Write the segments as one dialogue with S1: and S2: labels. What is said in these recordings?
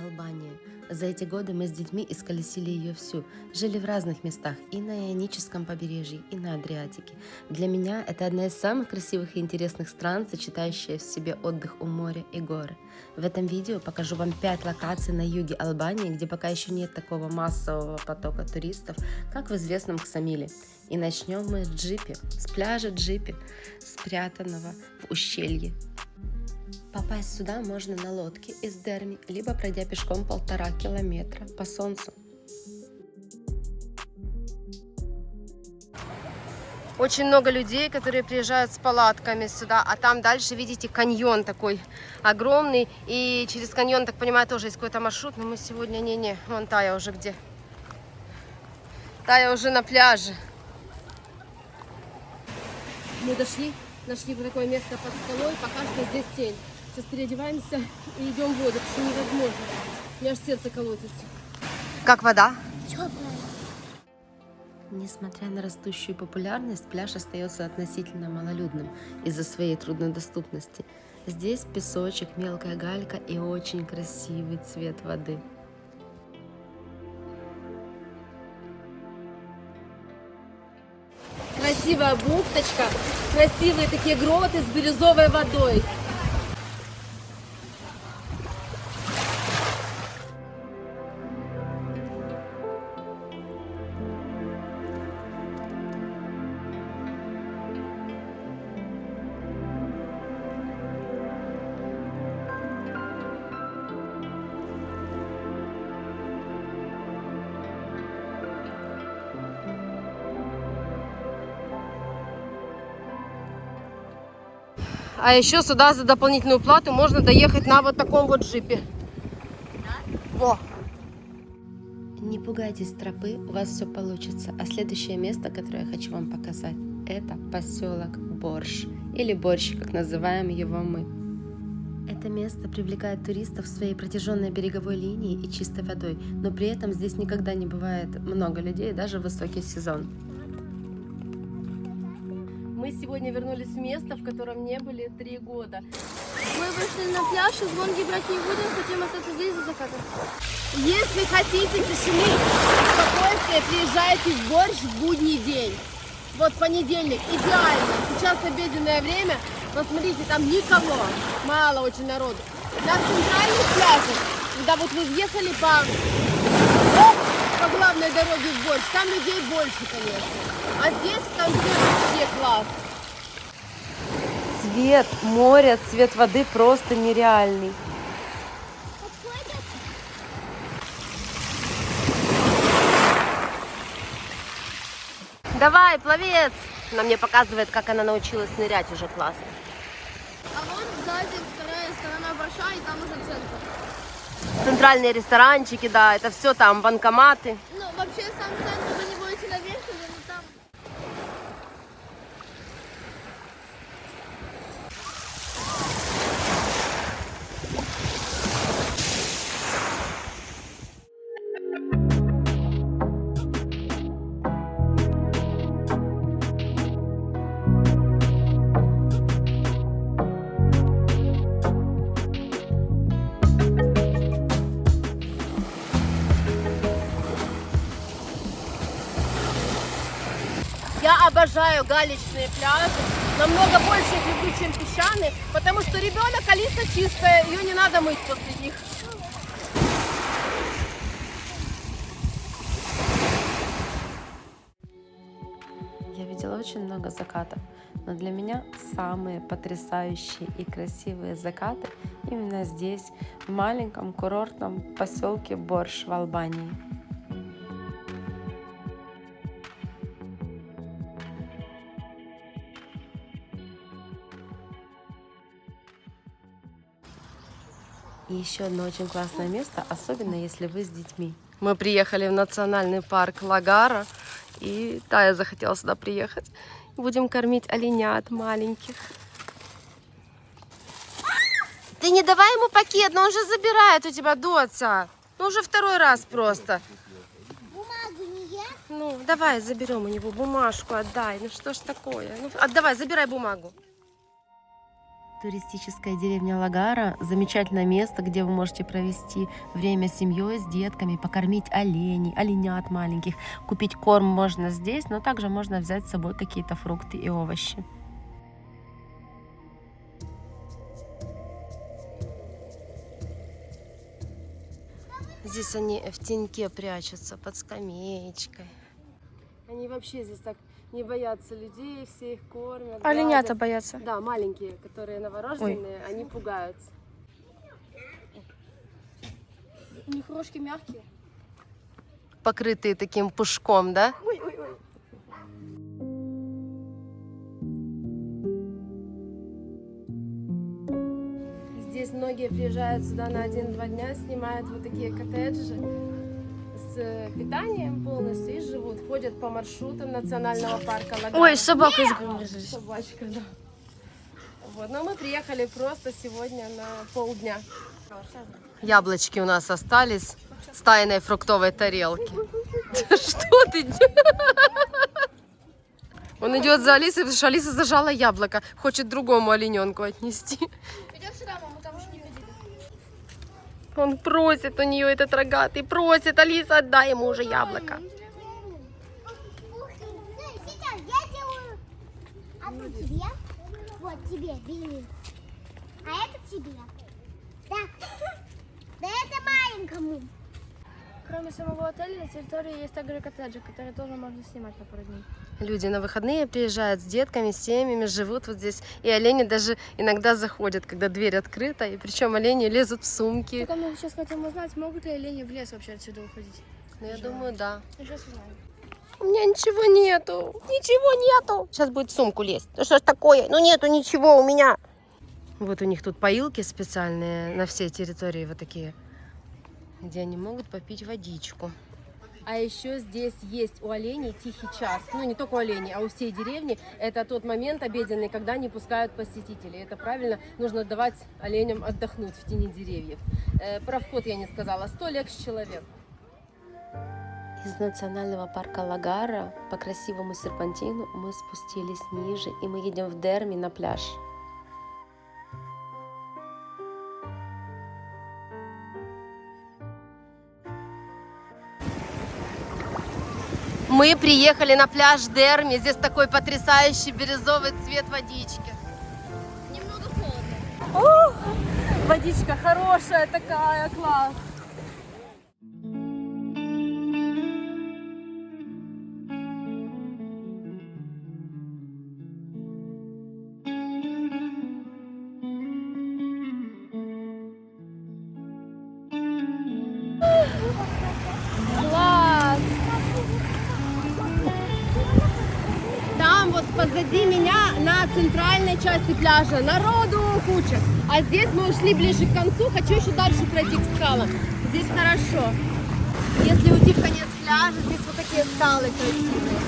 S1: Албания. За эти годы мы с детьми исколесили ее всю. Жили в разных местах, и на Ионическом побережье, и на Адриатике. Для меня это одна из самых красивых и интересных стран, сочетающая в себе отдых у моря и горы. В этом видео покажу вам 5 локаций на юге Албании, где пока еще нет такого массового потока туристов, как в известном Ксамиле. И начнем мы с Джипи, с пляжа Джипи, спрятанного в ущелье. Попасть сюда можно на лодке из Дерми, либо пройдя пешком 1,5 километра по солнцу.
S2: Очень много людей, которые приезжают с палатками сюда, а там дальше, видите, каньон такой огромный, и через каньон, так понимаю, тоже есть какой-то маршрут, но мы сегодня не, вон Тая уже где. Тая уже на пляже. Мы нашли такое место под скалой, пока что здесь тень. Сейчас переодеваемся и идем в воду, потому что невозможно. У меня аж сердце колотится. Как вода?
S3: Теплая.
S1: Несмотря на растущую популярность, пляж остается относительно малолюдным из-за своей труднодоступности. Здесь песочек, мелкая галька и очень красивый цвет воды.
S2: Красивая бухточка, красивые такие гроты с бирюзовой водой. А еще сюда за дополнительную плату можно доехать на вот таком вот джипе. Во.
S1: Не пугайтесь тропы, у вас все получится. А следующее место, которое я хочу вам показать, это поселок Борщ, или Борщ, как называем его мы. Это место привлекает туристов своей протяженной береговой линией и чистой водой, но при этом здесь никогда не бывает много людей, даже в высокий сезон.
S2: Мы сегодня вернулись в место, в котором не были 3 года.
S3: Мы вышли на пляж, шезлонги брать не будем, хотим остаться здесь за закатом.
S2: Если хотите тишины и спокойствия, приезжайте в Борщ в будний день. Вот понедельник, идеально. Сейчас обеденное время. Посмотрите, там никого, мало очень народу. На центральных пляжах, когда вот вы въехали по главной дороге в Борщ, там людей больше, конечно. А здесь в конце вообще класс. Цвет моря, цвет воды просто нереальный. Давай, пловец! Она мне показывает, как она научилась нырять, уже классно.
S3: А вот сзади вторая сторона Борща, и там уже центр.
S2: Центральные ресторанчики, да, это все там, банкоматы.
S3: Ну, вообще, сам центр, вы не будете наверх, но там...
S2: Я обожаю галечные пляжи, намного больше их люблю, чем песчаные, потому что ребенок, Алиса чистая, ее не надо мыть после них.
S1: Я видела очень много закатов, но для меня самые потрясающие и красивые закаты именно здесь, в маленьком курортном поселке Борщ в Албании. И еще одно очень классное место, особенно если вы с детьми.
S2: Мы приехали в национальный парк Лагара, и Тая захотела сюда приехать. Будем кормить оленят маленьких. Ты не давай ему пакет, но он же забирает у тебя, доца. Ну уже 2-й раз просто.
S3: Бумагу не ест?
S2: Ну, давай заберем у него бумажку, отдай. Ну что ж такое? Ну, отдавай, забирай бумагу.
S1: Туристическая деревня Лагара – замечательное место, где вы можете провести время с семьей, с детками, покормить оленей, оленят маленьких. Купить корм можно здесь, но также можно взять с собой какие-то фрукты и овощи. Здесь они в теньке прячутся под скамеечкой.
S2: Они вообще здесь так не боятся людей, все их кормят.
S3: Оленята
S2: гладят.
S3: боятся.
S2: Да, маленькие, которые новорожденные, они пугаются.
S3: У них рожки мягкие.
S1: Покрытые таким пушком, да?
S2: Ой-ой-ой. Здесь многие приезжают сюда на 1-2 дня, снимают вот такие коттеджи с питанием полностью и живут, ходят по маршрутам национального парка Лагара.
S3: Ой, с собакой запомнились.
S2: Собачка, да. Вот, но мы приехали просто сегодня на полдня.
S1: Яблочки у нас остались с тайной фруктовой тарелки. Что ты делаешь? Он идет за Алисой, потому что Алиса зажала яблоко. Хочет другому олененку отнести.
S3: Идем сюда, мама, там уже не ходили.
S1: Он просит у нее, этот рогатый, просит: Алиса, отдай ему уже яблоко.
S4: Сейчас я делаю одну тебе. Вот тебе, бери. А это тебе. Так. Да это маленькому.
S3: Кроме самого отеля, на территории есть также коттеджи, которые тоже можно снимать на пару дней.
S1: Люди на выходные приезжают с детками, с семьями, живут вот здесь. И олени даже иногда заходят, когда дверь открыта. И причем олени лезут в сумки.
S3: Только мы сейчас хотим узнать, могут ли олени в лес вообще отсюда уходить.
S1: Ну, я думаю, да.
S3: Ну, сейчас узнаем.
S1: У меня ничего нету. Ничего нету. Сейчас будет в сумку лезть. Ну что ж такое? Ну нету ничего у меня. Вот у них тут поилки специальные на всей территории вот такие, где они могут попить водичку.
S2: А еще здесь есть у оленей тихий час. Ну, не только у оленей, а у всей деревни. Это тот момент обеденный, когда не пускают посетителей. Это правильно, нужно давать оленям отдохнуть в тени деревьев. Про вход я не сказала. 100 лекс человек.
S1: Из национального парка Лагара по красивому серпантину мы спустились ниже, и мы едем в Дерми на пляж. Мы приехали на пляж Дерми. Здесь такой потрясающий бирюзовый цвет водички.
S3: Немного холодно.
S2: Водичка хорошая такая, класс. Класс! Там вот позади меня на центральной части пляжа народу куча. А здесь мы ушли ближе к концу. Хочу еще дальше пройти к скалам. Здесь хорошо. Если уйти в конец пляжа, здесь вот такие скалы красивые.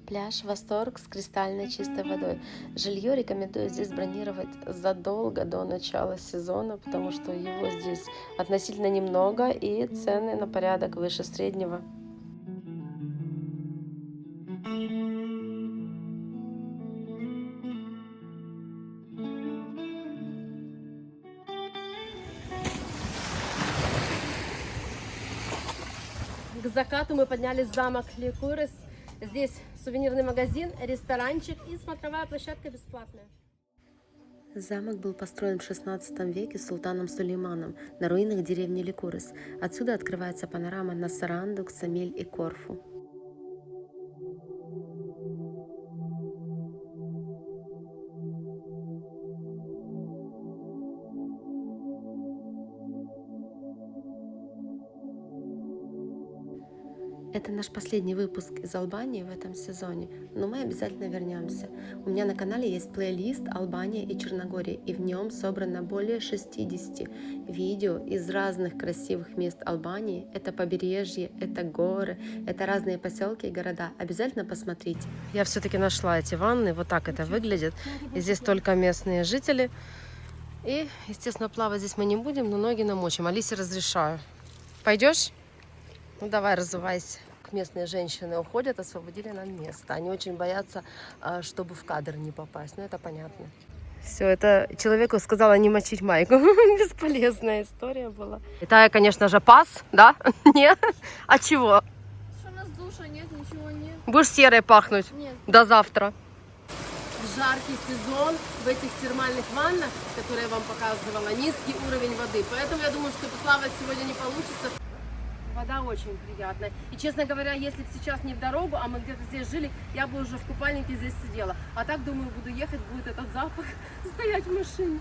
S1: Пляж «Восторг» с кристальной чистой водой. Жилье рекомендую здесь бронировать задолго до начала сезона, потому что его здесь относительно немного и цены на порядок выше среднего.
S2: К закату мы поднялись в замок Ликурис. Здесь сувенирный магазин, ресторанчик и смотровая площадка бесплатная.
S1: Замок был построен в 16 веке султаном Сулейманом на руинах деревни Ликурис. Отсюда открывается панорама на Саранду, Ксамель и Корфу. Это наш последний выпуск из Албании в этом сезоне, но мы обязательно вернемся. У меня на канале есть плейлист «Албания и Черногория», и в нем собрано более 60 видео из разных красивых мест Албании. Это побережье, это горы, это разные поселки и города. Обязательно посмотрите. Я все-таки нашла эти ванны, вот так это выглядит. И здесь только местные жители. И, естественно, плавать здесь мы не будем, но ноги намочим. Алисе разрешаю. Пойдешь? Ну давай, разувайся. Местные женщины уходят, освободили нам место. Они очень боятся, чтобы в кадр не попасть. Ну это понятно. Все, это человеку сказала не мочить майку. Бесполезная история была. Это, конечно же, пас, да? Нет? А чего?
S3: Что у нас душа нет, ничего нет.
S1: Будешь серой пахнуть
S3: Нет.
S1: до завтра.
S2: В жаркий сезон в этих термальных ваннах, которые я вам показывала, низкий уровень воды. Поэтому я думаю, что поплавать сегодня не получится. Вода очень приятная. И, честно говоря, если бы сейчас не в дорогу, а мы где-то здесь жили, я бы уже в купальнике здесь сидела. А так, думаю, буду ехать, будет этот запах стоять в машине.